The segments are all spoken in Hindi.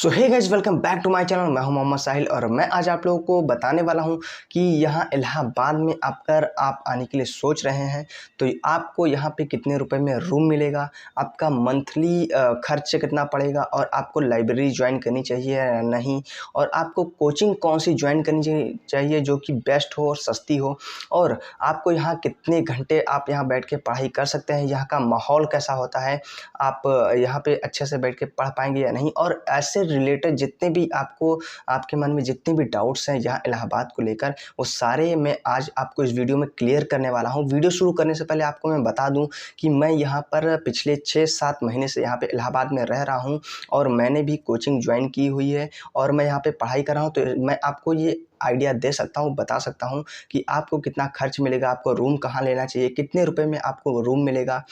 So hey guys, welcome back to my channel. मैं हूं मोहम्मद साहिल और मैं आज आप लोगों को बताने वाला हूं कि यहां इलाहाबाद में अगर आप आने के लिए सोच रहे हैं तो आपको यहां पे कितने रुपए में रूम मिलेगा, आपका मंथली खर्च कितना पड़ेगा और आपको लाइब्रेरी ज्वाइन करनी चाहिए या नहीं, और आपको कोचिंग कौन सी ज्वाइन करनी चाहिए जो कि बेस्ट हो और सस्ती हो, और आपको यहाँ कितने घंटे आप यहाँ बैठ के पढ़ाई कर सकते हैं, यहाँ का माहौल कैसा होता है, आप यहाँ पे अच्छे से बैठ के पढ़ पाएंगे या नहीं, और ऐसे रिलेटेड जितने भी आपके मन में जितने भी डाउट्स हैं यहाँ इलाहाबाद को लेकर, वो सारे मैं आज आपको इस वीडियो में क्लियर करने वाला हूँ। वीडियो शुरू करने से पहले आपको मैं बता दूँ कि मैं यहाँ पर पिछले 6-7 महीने से यहाँ पे इलाहाबाद में रह रहा हूँ और मैंने भी कोचिंग ज्वाइन की हुई है और मैं यहाँ पे पढ़ाई कर रहा हूँ। तो मैं आपको ये आइडिया दे सकता हूँ, बता सकता हूँ कि आपको कितना खर्च मिलेगा, आपको रूम कहाँ लेना चाहिए, कितने रुपए में आपको रूम मिलेगा,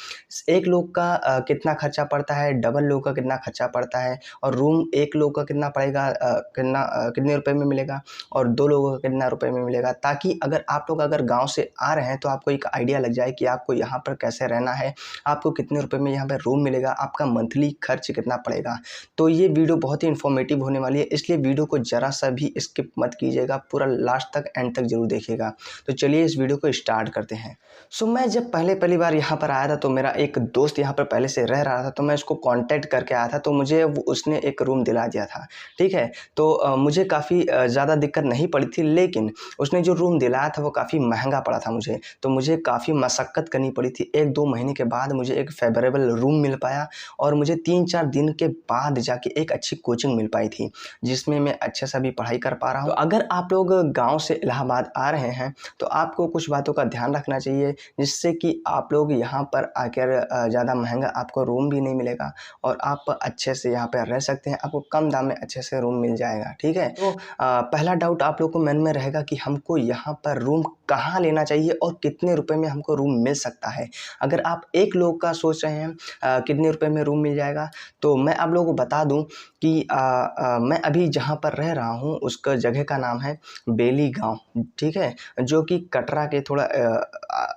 एक लोग का कितना खर्चा पड़ता है, डबल लोग का कितना खर्चा पड़ता है, और रूम एक लोग का कितना पड़ेगा, कितने रुपए में मिलेगा, और दो लोगों का कितना रुपए में मिलेगा, ताकि अगर आप लोग अगर गाँव से आ रहे हैं तो आपको एक आइडिया लग जाए कि आपको यहाँ पर कैसे रहना है, आपको कितने रुपए में यहाँ पर रूम मिलेगा, आपका मंथली खर्च कितना पड़ेगा। तो ये वीडियो बहुत ही इन्फॉर्मेटिव होने वाली है, इसलिए वीडियो को ज़रा सा भी स्किप मत कीजिएगा, पूरा लास्ट तक एंड तक जरूर देखिएगा। तो चलिए इस वीडियो को स्टार्ट करते हैं। मैं जब पहली बार यहाँ पर आया था तो मेरा एक दोस्त यहाँ पर पहले से रह रहा था, तो मैं उसको कांटेक्ट करके आया था, तो मुझे उसने एक रूम दिला दिया था। ठीक है, तो मुझे काफ़ी ज़्यादा दिक्कत नहीं पड़ी थी, लेकिन उसने जो रूम दिलाया था वो काफ़ी महंगा पड़ा था मुझे, तो मुझे काफ़ी मशक्क़त करनी पड़ी थी। 1-2 महीने के बाद मुझे एक फेवरेबल रूम मिल पाया और मुझे 3-4 दिन के बाद जाके एक अच्छी कोचिंग मिल पाई थी, जिसमें मैं अच्छे से भी पढ़ाई कर पा रहा हूँ। तो अगर आप लोग गाँव से इलाहाबाद आ रहे हैं तो आपको कुछ बातों का ध्यान रखना चाहिए, जिससे कि आप लोग यहाँ पर आकर ज़्यादा महंगा आपको रूम भी नहीं मिलेगा और आप अच्छे से यहाँ पर रह सकते हैं, आपको कम दाम में अच्छे से रूम मिल जाएगा। ठीक है, तो पहला डाउट आप लोग को मन में रहेगा कि हमको यहाँ पर रूम कहाँ लेना चाहिए और कितने रुपए में हमको रूम मिल सकता है। अगर आप एक लोग का सोच रहे हैं कितने रुपए में रूम मिल जाएगा, तो मैं आप लोगों को बता दूं कि मैं अभी जहाँ पर रह रहा हूँ उसका जगह का नाम है बेली गांव। ठीक है, जो कि कटरा के थोड़ा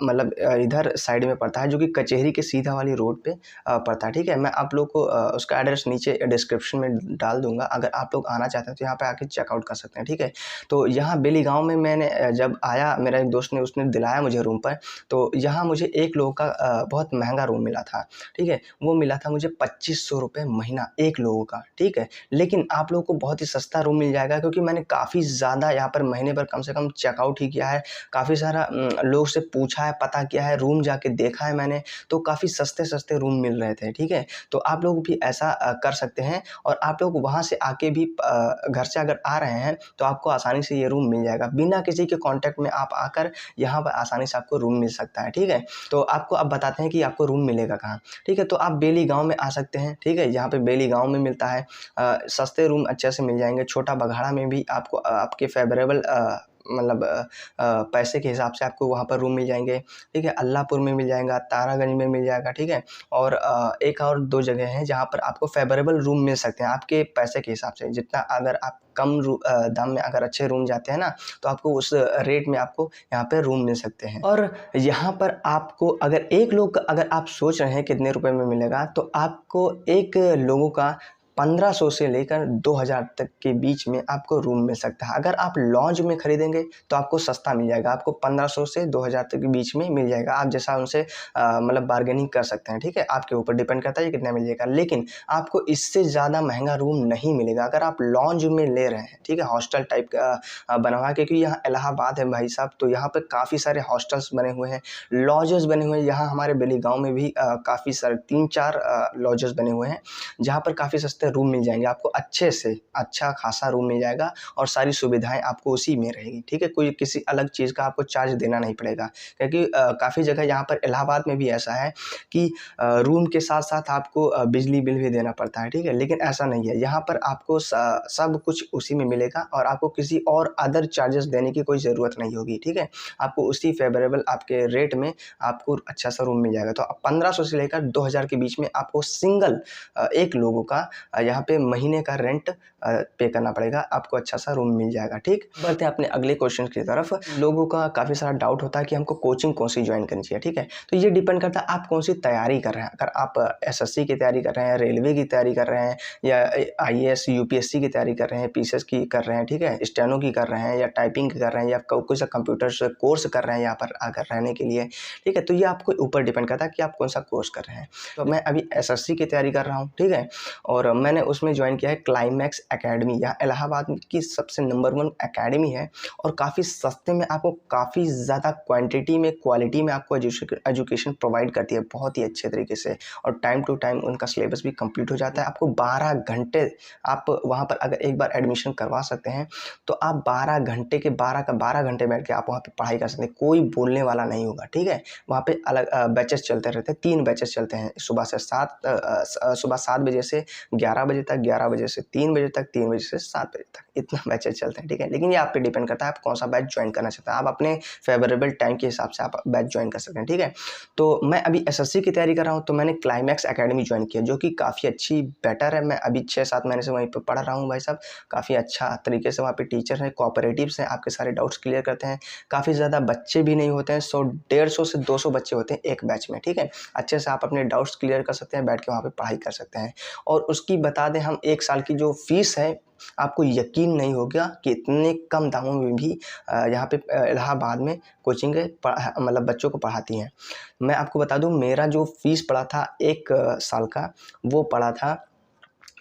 मतलब इधर साइड में पड़ता है, जो कि कचहरी के सीधा वाली रोड पे पड़ता है। ठीक है, मैं आप लोग को उसका एड्रेस नीचे डिस्क्रिप्शन में डाल दूंगा, अगर आप लोग आना चाहते हैं तो यहाँ पे आके चेकआउट कर सकते हैं। ठीक है, तो यहाँ बेली गांव में मैंने जब आया, मेरा एक दोस्त ने उसने दिलाया मुझे रूम पर, तो यहाँ मुझे एक लोगों का बहुत महंगा रूम मिला था। ठीक है, वो मिला था मुझे 2500 रुपये महीना एक लोगों का। ठीक है, लेकिन आप लोगों को बहुत ही सस्ता रूम मिल जाएगा, क्योंकि मैंने काफ़ी ज़्यादा यहाँ पर महीने भर कम से कम चेकआउट ही किया है, काफ़ी सारा लोग से पूछा है, पता किया है, रूम जाके देखा है मैंने, तो काफ़ी सस्ते रूम मिल रहे थे। ठीक है, तो आप लोग भी ऐसा कर सकते हैं, और आप लोग वहाँ से आके भी घर से अगर आ रहे हैं तो आपको आसानी से ये रूम मिल जाएगा, बिना किसी के कॉन्टैक्ट में आप आकर यहाँ पर आसानी से आपको रूम मिल सकता है। ठीक है, तो आपको अब बताते हैं कि आपको रूम मिलेगा कहाँ। ठीक है, तो आप बेली गाँव में आ सकते हैं। ठीक है, यहाँ पे बेली गाँव में मिलता है, सस्ते रूम अच्छे से मिल जाएंगे। छोटा बघाड़ा में भी आपको आपके फेवरेबल मतलब पैसे के हिसाब से आपको वहाँ पर रूम मिल जाएंगे। ठीक है, अल्लाहपुर में मिल जाएगा, तारागंज में मिल जाएगा। ठीक है, और एक और 2 जगह हैं जहाँ पर आपको फेवरेबल रूम मिल सकते हैं आपके पैसे के हिसाब से। जितना अगर आप कम दाम में अगर अच्छे रूम जाते हैं ना, तो आपको उस रेट में आपको यहाँ पे रूम मिल सकते हैं। और यहाँ पर आपको अगर एक लोग अगर आप सोच रहे हैं कितने रुपए में मिलेगा, तो आपको एक लोगों का 1500 से लेकर 2000 तक के बीच में आपको रूम मिल सकता है। अगर आप लॉन्ज में खरीदेंगे तो आपको सस्ता मिल जाएगा, आपको 1500 से 2000 तक के बीच में मिल जाएगा। आप जैसा उनसे मतलब बार्गेनिंग कर सकते हैं। ठीक है, आपके ऊपर डिपेंड करता है कितना मिल जाएगा, लेकिन आपको इससे ज़्यादा महंगा रूम नहीं मिलेगा अगर आप लॉन्ज में ले रहे हैं। ठीक है, हॉस्टल टाइप का बना हुआ है, क्योंकि यहाँ इलाहाबाद है भाई साहब, तो यहाँ पर काफ़ी सारे हॉस्टल्स बने हुए हैं, लॉजेस बने हुए हैं। यहाँ हमारे बेली गाँव में भी काफ़ी सारे 3-4 लॉजेस बने हुए हैं, जहाँ पर काफ़ी सस्ते रूम मिल जाएंगे आपको, अच्छे से अच्छा खासा रूम मिल जाएगा और सारी सुविधाएं आपको उसी में रहेगी। ठीक है, कोई किसी अलग चीज़ का आपको चार्ज देना नहीं पड़ेगा, क्योंकि काफ़ी जगह यहाँ पर इलाहाबाद में भी ऐसा है कि रूम के साथ साथ आपको बिजली बिल भी देना पड़ता है। ठीक है, लेकिन ऐसा नहीं है, यहाँ पर आपको सब कुछ उसी में मिलेगा और आपको किसी और अदर चार्जेस देने की कोई ज़रूरत नहीं होगी। ठीक है, आपको उसी फेवरेबल आपके रेट में आपको अच्छा सा रूम मिल जाएगा। तो 1500 से लेकर 2000 के बीच में आपको सिंगल एक लोगों का यहाँ पे महीने का रेंट पे करना पड़ेगा, आपको अच्छा सा रूम मिल जाएगा। ठीक, बढ़ते हैं अपने अगले क्वेश्चन की तरफ। लोगों का काफ़ी सारा डाउट होता है कि हमको कोचिंग कौन सी ज्वाइन करनी चाहिए। ठीक है, तो ये डिपेंड करता है आप कौन सी तैयारी कर रहे हैं। अगर आप एसएससी की तैयारी कर रहे हैं, रेलवे की तैयारी कर रहे हैं, या आईएएस यूपीएससी की तैयारी कर रहे हैं, पीसीएस की कर रहे हैं, ठीक है, स्टेनो की कर रहे हैं, या टाइपिंग की कर रहे हैं, या कोई सा कंप्यूटर से कोर्स कर रहे हैं यहाँ पर आकर रहने के लिए। ठीक है, तो ये आपको ऊपर डिपेंड करता है कि आप कौन सा कोर्स कर रहे हैं। तो मैं अभी एसएससी की तैयारी कर रहा हूँ। ठीक है, और मैंने उसमें ज्वाइन किया है क्लाइमैक्स एकेडमी। यह इलाहाबाद की सबसे नंबर 1 एकेडमी है और काफ़ी सस्ते में आपको काफ़ी ज़्यादा क्वांटिटी में, क्वालिटी में आपको एजुकेशन प्रोवाइड करती है बहुत ही अच्छे तरीके से। और टाइम टू टाइम उनका सिलेबस भी कंप्लीट हो जाता है। आपको 12 घंटे आप वहाँ पर अगर एक बार एडमिशन करवा सकते हैं तो आप 12 घंटे के 12 घंटे बैठ के आप वहाँ पे पढ़ाई कर सकते हैं। कोई बोलने वाला नहीं होगा। ठीक है, वहाँ पे अलग बैचेस चलते रहते हैं, 3 बैचेस चलते हैं, सुबह 7 बजे से 11 बजे तक, 11 बजे से 3 बजे तक, 3 बजे से 7 बजे तक, इतना बैचेस चलते हैं। ठीक है, लेकिन ये आप पे डिपेंड करता है आप कौन सा बैच ज्वाइन करना चाहते हैं। आप अपने फेवरेबल टाइम के हिसाब से आप बैच ज्वाइन कर सकते हैं। ठीक है, तो मैं अभी एसएससी की तैयारी कर रहा हूँ, तो मैंने क्लाइमैक्स एकेडमी ज्वाइन किया, जो कि काफ़ी अच्छी बेटर है। मैं अभी 6-7 महीने से वहीं पर पढ़ रहा हूँ भाई साहब। काफ़ी अच्छा तरीके से वहाँ पे टीचर हैं, कोऑपरेटिव्स हैं, आपके सारे डाउट्स क्लियर करते हैं। काफ़ी ज़्यादा बच्चे भी नहीं होते हैं, 150 से 200 बच्चे होते हैं एक बैच में। ठीक है, अच्छे से आप अपने डाउट्स क्लियर कर सकते हैं, बैठ के वहाँ पे पढ़ाई कर सकते हैं। और उसकी बता दें हम 1 साल की जो फीस है, आपको यकीन नहीं होगा कि इतने कम दामों में भी यहाँ पे इलाहाबाद में कोचिंग मतलब बच्चों को पढ़ाती हैं। मैं आपको बता दूं, मेरा जो फीस पड़ा था 1 साल का, वो पड़ा था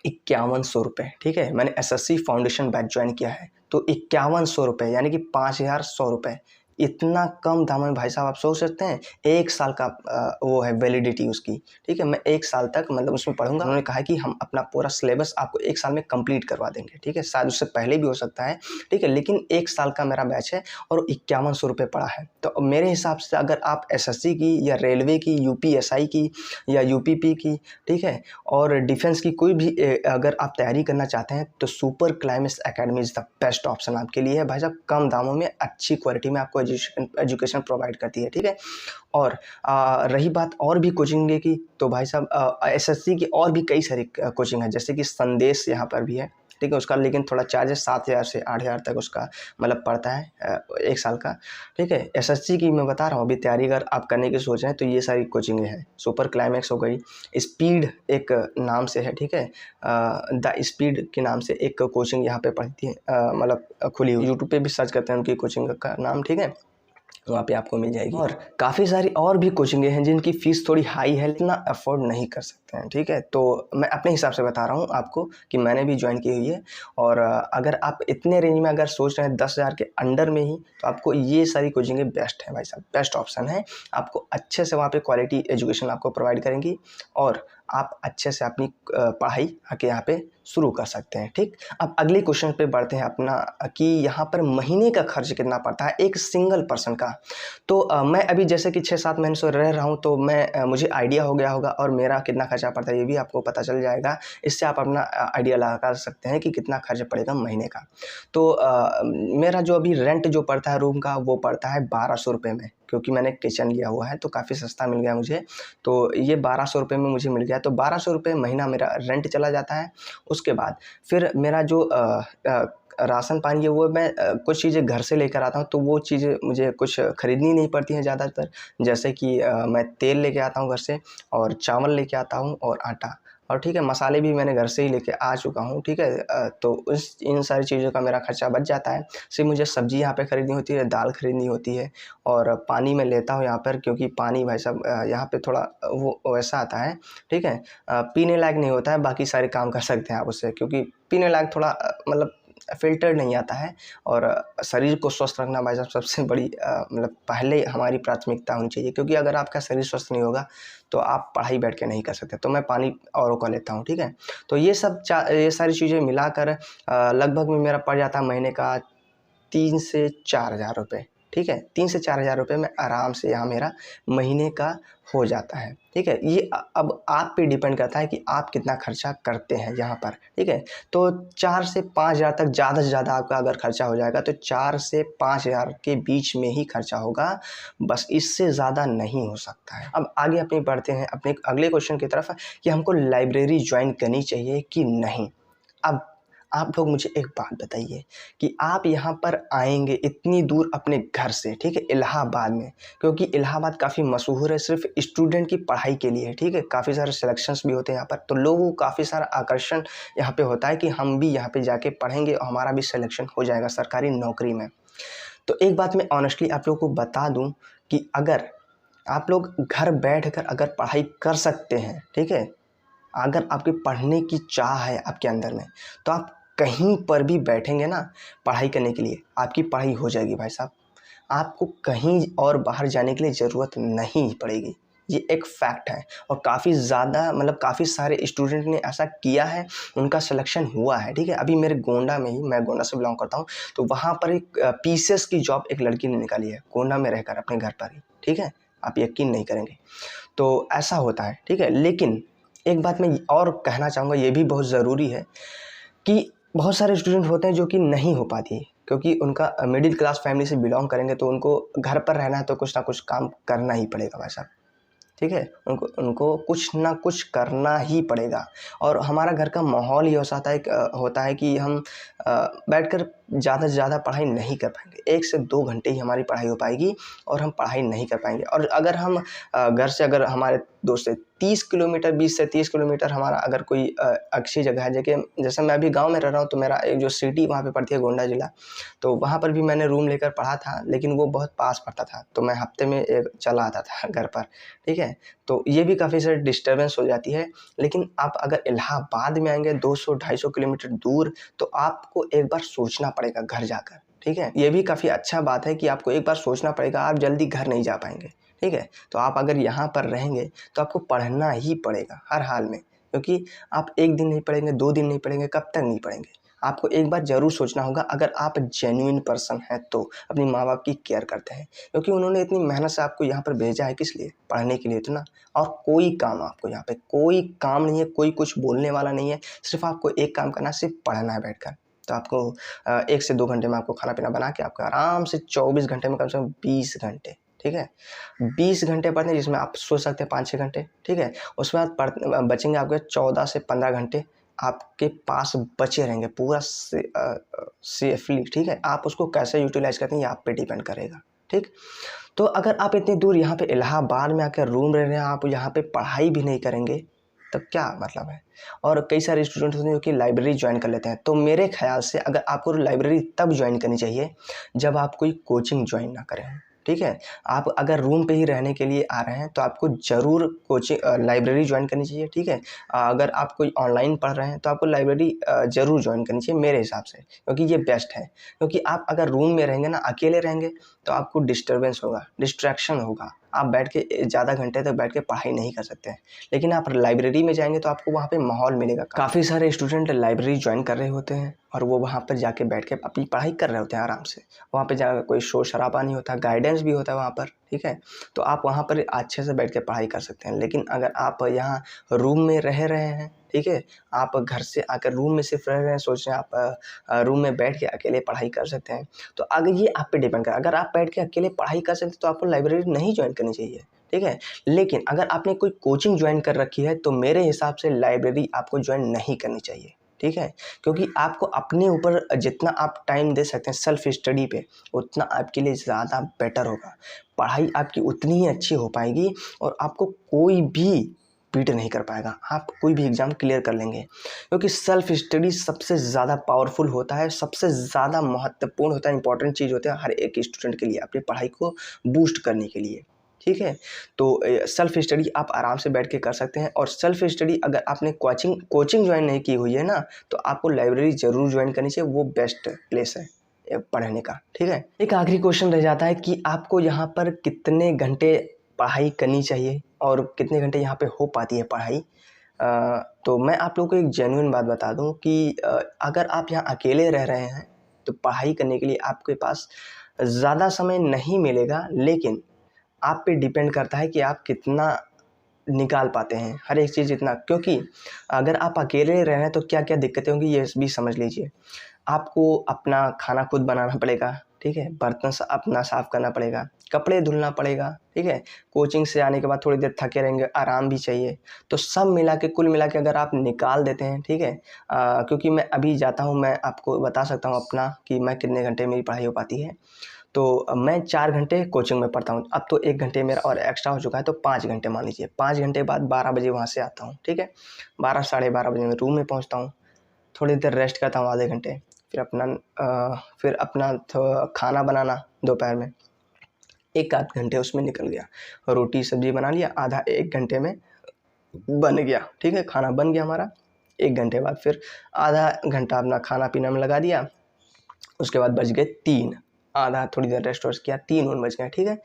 5100 रुपये। ठीक है, मैंने एसएससी फाउंडेशन बैच ज्वाइन किया है, तो 5100 रुपये यानी कि 5100 रुपये, इतना कम दाम में भाई साहब आप सोच सकते हैं। 1 साल का वो है वैलिडिटी उसकी। ठीक है, मैं 1 साल तक मतलब उसमें पढ़ूंगा। उन्होंने कहा कि हम अपना पूरा सिलेबस आपको 1 साल में कंप्लीट करवा देंगे। ठीक है, शायद उससे पहले भी हो सकता है। ठीक है, लेकिन 1 साल का मेरा बैच है और 5100 रुपये पड़ा है। तो मेरे हिसाब से अगर आप एसएससी की या रेलवे की, यूपीएसआई की या यूपीपी की, ठीक है, और डिफेंस की कोई भी अगर आप तैयारी करना चाहते हैं, तो super climax academy is the best option आपके लिए है भाई साहब। कम दामों में अच्छी क्वालिटी में आपको एजुकेशन प्रोवाइड करती है। ठीक है, और रही बात और भी कोचिंग की, तो भाई साहब एसएससी की और भी कई सारी कोचिंग है, जैसे कि संदेश यहाँ पर भी है। ठीक है, उसका लेकिन थोड़ा चार्ज है, 7000 से 8000 तक उसका मतलब पड़ता है 1 साल का। ठीक है, एसएससी की मैं बता रहा हूँ, अभी तैयारी अगर आप करने की सोच रहे हैं तो ये सारी कोचिंगें हैं। सुपर क्लाइमैक्स हो गई, स्पीड एक नाम से है। ठीक है, द स्पीड के नाम से एक कोचिंग यहाँ पे पढ़ती है, मतलब खुली हुई, यूट्यूब पे भी सर्च करते हैं उनकी कोचिंग का नाम। ठीक है, वहाँ पे आपको मिल जाएगी। और काफ़ी सारी और भी कोचिंगें हैं जिनकी फ़ीस थोड़ी हाई है, इतना अफोर्ड नहीं कर सकते हैं। ठीक है, तो मैं अपने हिसाब से बता रहा हूँ आपको कि मैंने भी ज्वाइन की हुई है। और अगर आप इतने रेंज में अगर सोच रहे हैं 10,000 के अंडर में ही, तो आपको ये सारी कोचिंगें बेस्ट है भाई साहब, बेस्ट ऑप्शन है। आपको अच्छे से वहाँ पे क्वालिटी एजुकेशन आपको प्रोवाइड करेंगी और आप अच्छे से अपनी पढ़ाई आके यहाँ पे शुरू कर सकते हैं। ठीक, अब अगले क्वेश्चन पे बढ़ते हैं अपना, कि यहाँ पर महीने का खर्च कितना पड़ता है एक सिंगल पर्सन का। तो मैं अभी जैसे कि 6-7 महीने से रह रहा हूँ, तो मुझे आइडिया हो गया होगा और मेरा कितना खर्चा पड़ता है ये भी आपको पता चल जाएगा। इससे आप अपना आइडिया लगा सकते हैं कि कितना खर्च पड़ेगा महीने का। तो मेरा जो अभी रेंट जो पड़ता है रूम का, वो पड़ता है 1200 रुपये में, क्योंकि मैंने किचन लिया हुआ है तो काफ़ी सस्ता मिल गया मुझे। तो ये 1200 रुपये में मुझे मिल गया, तो 1200 रुपये महीना मेरा रेंट चला जाता है। उसके बाद फिर मेरा जो राशन पानी है वो मैं कुछ चीज़ें घर से लेकर आता हूँ, तो वो चीज़ें मुझे कुछ ख़रीदनी नहीं पड़ती हैं ज़्यादातर। जैसे कि मैं तेल लेके आता हूँ घर से, और चावल लेके आता हूँ, और आटा, और ठीक है, मसाले भी मैंने घर से ही लेके आ चुका हूँ। ठीक है, तो इन सारी चीज़ों का मेरा खर्चा बच जाता है। सिर्फ मुझे सब्ज़ी यहाँ पे ख़रीदनी होती है, दाल ख़रीदनी होती है, और पानी मैं लेता हूँ यहाँ पर, क्योंकि पानी भाई साहब यहाँ पे थोड़ा वो वैसा आता है। ठीक है, पीने लायक नहीं होता है, बाकी सारे काम कर सकते हैं आप उससे, क्योंकि पीने लायक थोड़ा मतलब फ़िल्टर नहीं आता है। और शरीर को स्वस्थ रखना भाई साहब सबसे बड़ी मतलब पहले हमारी प्राथमिकता होनी चाहिए, क्योंकि अगर आपका शरीर स्वस्थ नहीं होगा तो आप पढ़ाई बैठ के नहीं कर सकते। तो मैं पानी औरों का लेता हूँ। ठीक है, तो ये सारी चीज़ें मिलाकर लगभग में मेरा पड़ जाता है महीने का 3 से 4 हज़ार रुपये। ठीक है। 3 से 4 हज़ार रुपये में आराम से यहाँ मेरा महीने का हो जाता है, ठीक है। ये अब आप पे डिपेंड करता है कि आप कितना खर्चा करते हैं यहाँ पर, ठीक है। तो 4 से 5 हज़ार तक ज़्यादा से ज़्यादा आपका अगर खर्चा हो जाएगा तो 4 से 5 हज़ार के बीच में ही खर्चा होगा, बस इससे ज़्यादा नहीं हो सकता है। अब आगे अपने बढ़ते हैं अपने अगले क्वेश्चन की तरफ कि हमको लाइब्रेरी ज्वाइन करनी चाहिए कि नहीं। अब आप लोग मुझे एक बात बताइए कि आप यहाँ पर आएंगे इतनी दूर अपने घर से, ठीक है, इलाहाबाद में, क्योंकि इलाहाबाद काफ़ी मशहूर है सिर्फ स्टूडेंट की पढ़ाई के लिए, ठीक है। काफ़ी सारे सिलेक्शंस भी होते हैं यहाँ पर, तो लोगों को काफ़ी सारा आकर्षण यहाँ पे होता है कि हम भी यहाँ पे जाके पढ़ेंगे और हमारा भी सिलेक्शन हो जाएगा सरकारी नौकरी में। तो एक बात मैं ऑनेस्टली आप लोग को बता दूँ कि अगर आप लोग घर बैठ कर अगर पढ़ाई कर सकते हैं, ठीक है, अगर आपके पढ़ने की चाह है आपके अंदर में, तो आप कहीं पर भी बैठेंगे ना पढ़ाई करने के लिए, आपकी पढ़ाई हो जाएगी भाई साहब। आपको कहीं और बाहर जाने के लिए ज़रूरत नहीं पड़ेगी, ये एक फैक्ट है। और काफ़ी ज़्यादा मतलब काफ़ी सारे स्टूडेंट ने ऐसा किया है, उनका सिलेक्शन हुआ है, ठीक है। अभी मेरे गोंडा में ही, मैं गोंडा से बिलोंग करता हूँ, तो वहाँ पर एक पीसीएस की जॉब एक लड़की ने निकाली है गोंडा में रहकर अपने घर पर ही, ठीक है। आप यकीन नहीं करेंगे, तो ऐसा होता है, ठीक है। लेकिन एक बात मैं और कहना चाहूँगा, ये भी बहुत ज़रूरी है कि बहुत सारे स्टूडेंट होते हैं जो कि नहीं हो पाती, क्योंकि उनका मिडिल क्लास फैमिली से बिलोंग करेंगे, तो उनको घर पर रहना है तो कुछ ना कुछ काम करना ही पड़ेगा भाई साहब, ठीक है। उनको उनको कुछ ना कुछ करना ही पड़ेगा। और हमारा घर का माहौल ही होता है कि हम बैठकर ज़्यादा से ज़्यादा पढ़ाई नहीं कर पाएंगे। 1 से 2 घंटे ही हमारी पढ़ाई हो पाएगी और हम पढ़ाई नहीं कर पाएंगे। और अगर हम घर से अगर हमारे दोस्त से 30 किलोमीटर 20 से 30 किलोमीटर हमारा अगर कोई अच्छी जगह है, जैसे मैं अभी गांव में रह रहा हूँ, तो मेरा एक जो सिटी वहाँ पे पड़ती है गोंडा ज़िला, तो वहाँ पर भी मैंने रूम लेकर पढ़ा था, लेकिन वो बहुत पास पड़ता था, तो मैं हफ्ते में चला आता था घर पर, ठीक है। तो ये भी काफ़ी सारी डिस्टर्बेंस हो जाती है। लेकिन आप अगर इलाहाबाद में आएंगे 200-250 किलोमीटर दूर, तो आपको एक बार सोचना पड़ेगा घर जाकर, ठीक है। ये भी काफ़ी अच्छा बात है कि आपको एक बार सोचना पड़ेगा, आप जल्दी घर नहीं जा पाएंगे, ठीक है। तो आप अगर यहाँ पर रहेंगे तो आपको पढ़ना ही पड़ेगा हर हाल में, क्योंकि आप 1 दिन नहीं पढ़ेंगे, 2 दिन नहीं पढ़ेंगे, कब तक नहीं पढ़ेंगे। आपको एक बार ज़रूर सोचना होगा, अगर आप जेन्युइन पर्सन हैं तो अपनी माँ बाप की केयर करते हैं, क्योंकि उन्होंने इतनी मेहनत से आपको यहाँ पर भेजा है, किस लिए? पढ़ने के लिए तो ना। और कोई काम आपको यहाँ पे कोई काम नहीं है, कोई कुछ बोलने वाला नहीं है, सिर्फ आपको एक काम करना है, सिर्फ पढ़ना है बैठकर। तो आपको 1 से 2 घंटे में आपको खाना पीना बना के आपको आराम से 24 घंटे में कम से कम 20 घंटे, ठीक है, 20 घंटे पढ़ते हैं, जिसमें आप सो सकते हैं 5-6 घंटे, ठीक है। उसके बाद बचेंगे आपके 14 से 15 घंटे आपके पास बचे रहेंगे पूरा सेफली, ठीक है। आप उसको कैसे यूटिलाइज़ करते हैं ये आप पे डिपेंड करेगा, ठीक। तो अगर आप इतनी दूर यहाँ पे इलाहाबाद में आकर रूम रह रहे हैं, आप यहाँ पे पढ़ाई भी नहीं करेंगे, तब क्या मतलब है। और कई सारे स्टूडेंट होते हैं जो कि लाइब्रेरी ज्वाइन कर लेते हैं। तो मेरे ख्याल से अगर आपको लाइब्रेरी तब ज्वाइन करनी चाहिए जब आप कोई कोचिंग ज्वाइन ना करें, ठीक है। आप अगर रूम पे ही रहने के लिए आ रहे हैं तो आपको ज़रूर लाइब्रेरी ज्वाइन करनी चाहिए, ठीक है। अगर आप कोई ऑनलाइन पढ़ रहे हैं तो आपको लाइब्रेरी ज़रूर ज्वाइन करनी चाहिए मेरे हिसाब से, क्योंकि ये बेस्ट है। क्योंकि आप अगर रूम में रहेंगे ना, अकेले रहेंगे, तो आपको डिस्टर्बेंस होगा, डिस्ट्रैक्शन होगा, आप बैठ के ज़्यादा घंटे तक बैठ के पढ़ाई नहीं कर सकते हैं। लेकिन आप लाइब्रेरी में जाएंगे तो आपको वहाँ पे माहौल मिलेगा। काफ़ी सारे स्टूडेंट लाइब्रेरी ज्वाइन कर रहे होते हैं और वो वहाँ पर जाके बैठ के अपनी पढ़ाई कर रहे होते हैं आराम से। वहाँ पे जाकर कोई शोर शराबा नहीं होता, गाइडेंस भी होता है वहाँ पर, ठीक है। तो आप वहाँ पर अच्छे से बैठ के पढ़ाई कर सकते हैं। लेकिन अगर आप यहाँ रूम में रह रहे हैं, ठीक है, आप घर से आकर रूम में सिर्फ रह रहे हैं, सोच रहे हैं आप रूम में बैठ के अकेले पढ़ाई कर सकते हैं, तो अगर ये आप पे डिपेंड कर, अगर आप बैठ के अकेले पढ़ाई कर सकते हैं तो आपको लाइब्रेरी नहीं ज्वाइन करनी चाहिए, ठीक है। लेकिन अगर आपने कोई कोचिंग ज्वाइन कर रखी है तो मेरे हिसाब से लाइब्रेरी आपको ज्वाइन नहीं करनी चाहिए, ठीक है। क्योंकि आपको अपने ऊपर जितना आप टाइम दे सकते हैं सेल्फ स्टडी पे, उतना आपके लिए ज़्यादा बेटर होगा। पढ़ाई आपकी उतनी ही अच्छी हो पाएगी और आपको कोई भी बीट नहीं कर पाएगा, आप कोई भी एग्ज़ाम क्लियर कर लेंगे। क्योंकि सेल्फ स्टडी सबसे ज़्यादा पावरफुल होता है, सबसे ज़्यादा महत्वपूर्ण होता है, इंपॉर्टेंट चीज़ होती है हर एक स्टूडेंट के लिए अपनी पढ़ाई को बूस्ट करने के लिए, ठीक है। तो सेल्फ स्टडी आप आराम से बैठ के कर सकते हैं। और सेल्फ स्टडी अगर आपने कोचिंग ज्वाइन नहीं की हुई है ना, तो आपको लाइब्रेरी ज़रूर ज्वाइन करनी चाहिए, वो बेस्ट प्लेस है पढ़ने का, ठीक है। एक आखिरी क्वेश्चन रह जाता है कि आपको यहाँ पर कितने घंटे पढ़ाई करनी चाहिए और कितने घंटे यहाँ पे हो पाती है पढ़ाई। तो मैं आप लोगों को एक जेन्युइन बात बता दूं कि अगर आप यहाँ अकेले रह रहे हैं तो पढ़ाई करने के लिए आपके पास ज़्यादा समय नहीं मिलेगा, लेकिन आप पे डिपेंड करता है कि आप कितना निकाल पाते हैं हर एक चीज़ इतना, क्योंकि अगर आप अकेले रह रहे हैं तो क्या क्या दिक्कतें होंगी ये भी समझ लीजिए। आपको अपना खाना खुद बनाना पड़ेगा, ठीक है, बर्तन अपना साफ़ करना पड़ेगा, कपड़े धुलना पड़ेगा, ठीक है, कोचिंग से आने के बाद थोड़ी देर थके रहेंगे, आराम भी चाहिए। तो सब मिला के कुल मिला के अगर आप निकाल देते हैं, ठीक है, क्योंकि मैं अभी जाता हूँ, मैं आपको बता सकता हूँ अपना कि मैं कितने घंटे मेरी पढ़ाई हो पाती है। तो मैं 4 घंटे कोचिंग में पढ़ता हूँ, अब तो 1 घंटे मेरा और एक्स्ट्रा हो चुका है, तो 5 घंटे मान लीजिए। 5 घंटे बाद 12 बजे वहाँ से आता हूँ, ठीक है, 12 साढ़े 12 बजे मैं रूम में पहुँचता हूँ, थोड़ी देर रेस्ट करता हूँ आधे घंटे, फिर अपना खाना बनाना दोपहर में 1 आध घंटे उसमें निकल गया, रोटी सब्जी बना लिया, आधा 1 घंटे में बन गया, ठीक है, खाना बन गया हमारा। 1 घंटे बाद फिर आधा घंटा अपना खाना पीना में लगा दिया, उसके बाद बज गए 3, आधा थोड़ी देर रेस्ट वेस्ट किया, 3 उन बज गए, ठीक है।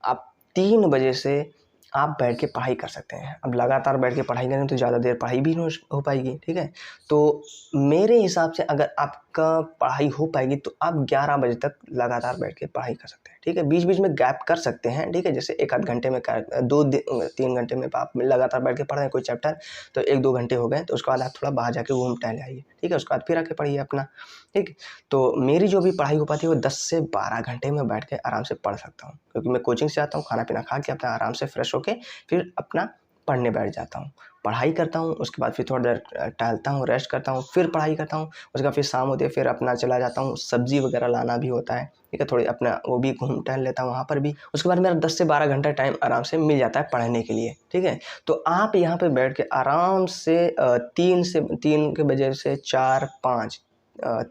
अब 3 बजे से आप बैठ के पढ़ाई कर सकते हैं। अब लगातार बैठ के पढ़ाई करें तो ज़्यादा देर पढ़ाई भी नहीं हो पाएगी, ठीक है। तो मेरे हिसाब से अगर आपका पढ़ाई हो पाएगी तो आप 11 बजे तक लगातार बैठ के पढ़ाई कर सकते हैं, ठीक है। बीच बीच में गैप कर सकते हैं, ठीक है, जैसे 1 आध घंटे में 2-3 घंटे में आप लगातार बैठ के पढ़ रहे हैं कोई चैप्टर, तो 1-2 घंटे हो गए, तो उसके बाद आप थोड़ा बाहर जाके घूम टहल आइए, ठीक है, उसके बाद फिर आके पढ़िए अपना, ठीक। तो मेरी जो भी पढ़ाई हो पाती है वो 10 से 12 घंटे में बैठ के आराम से पढ़ सकता हूँ, क्योंकि मैं कोचिंग से आता हूँ, खाना पीना खा के अपना आराम से फ्रेश होके फिर अपना पढ़ने बैठ जाता हूँ, पढ़ाई करता हूँ, उसके बाद फिर थोड़ा देर टहलता हूँ, रेस्ट करता हूँ, फिर पढ़ाई करता हूँ, उसके बाद फिर शाम होती है, फिर अपना चला जाता हूँ, सब्जी वगैरह लाना भी होता है, ठीक है, थोड़ी अपना वो भी घूम टहल लेता हूँ वहाँ पर भी। उसके बाद मेरा 10 से 12 घंटा टाइम आराम से मिल जाता है पढ़ने के लिए, ठीक है। तो आप यहाँ पे बैठ के आराम से 3 के बजे से 4-5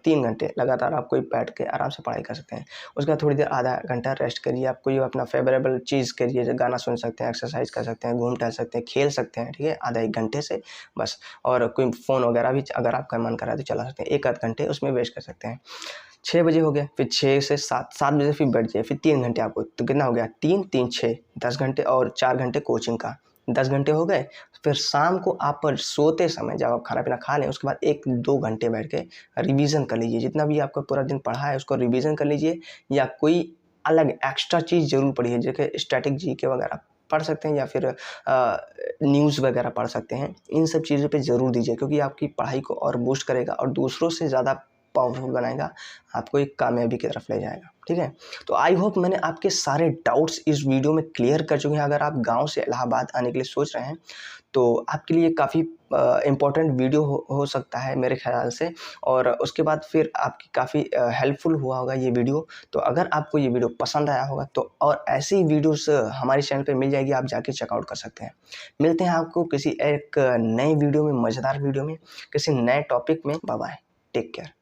3 घंटे लगातार आप कोई बैठ के आराम से पढ़ाई कर सकते हैं। उसके बाद थोड़ी देर आधा घंटा रेस्ट करिए, आप कोई अपना फेवरेबल चीज़ करिए, जैसे गाना सुन सकते हैं, एक्सरसाइज कर सकते हैं, घूम टहल सकते हैं, खेल सकते हैं, ठीक है, आधा 1 घंटे से बस। और कोई फ़ोन वगैरह भी अगर आपका मन कर रहा है तो चला सकते हैं, 1 आध घंटे उसमें वेस्ट कर सकते हैं। 6 बजे हो गया, फिर 6 से 7 बजे फिर बैठ जाइए, फिर 3 घंटे आपको, तो कितना हो गया, 3 6 10 घंटे, और 4 घंटे कोचिंग का, 10 घंटे हो गए। फिर शाम को आप सोते समय जब आप खाना पीना खा लें उसके बाद 1-2 घंटे बैठ के रिवीजन कर लीजिए, जितना भी आपका पूरा दिन पढ़ा है उसको रिवीजन कर लीजिए, या कोई अलग एक्स्ट्रा चीज़ ज़रूर पढ़िए, जैसे स्टैटिक जीके वगैरह पढ़ सकते हैं, या फिर न्यूज़ वगैरह पढ़ सकते हैं। इन सब चीज़ों पे ज़रूर दीजिए, क्योंकि आपकी पढ़ाई को और बूस्ट करेगा और दूसरों से ज़्यादा पावरफुल बनाएगा, आपको एक कामयाबी की तरफ ले जाएगा, ठीक है। तो आई होप मैंने आपके सारे डाउट्स इस वीडियो में क्लियर कर चुके हैं। अगर आप गांव से इलाहाबाद आने के लिए सोच रहे हैं तो आपके लिए काफ़ी इम्पोर्टेंट वीडियो हो सकता है मेरे ख्याल से, और उसके बाद फिर आपकी काफ़ी हेल्पफुल हुआ होगा ये वीडियो। तो अगर आपको ये वीडियो पसंद आया होगा तो और ऐसी वीडियोस हमारे चैनल पे मिल जाएगी, आप जाके चेकआउट कर सकते हैं। मिलते हैं आपको किसी एक नए वीडियो में, मज़ेदार वीडियो में, किसी नए टॉपिक में। Bye bye, take care.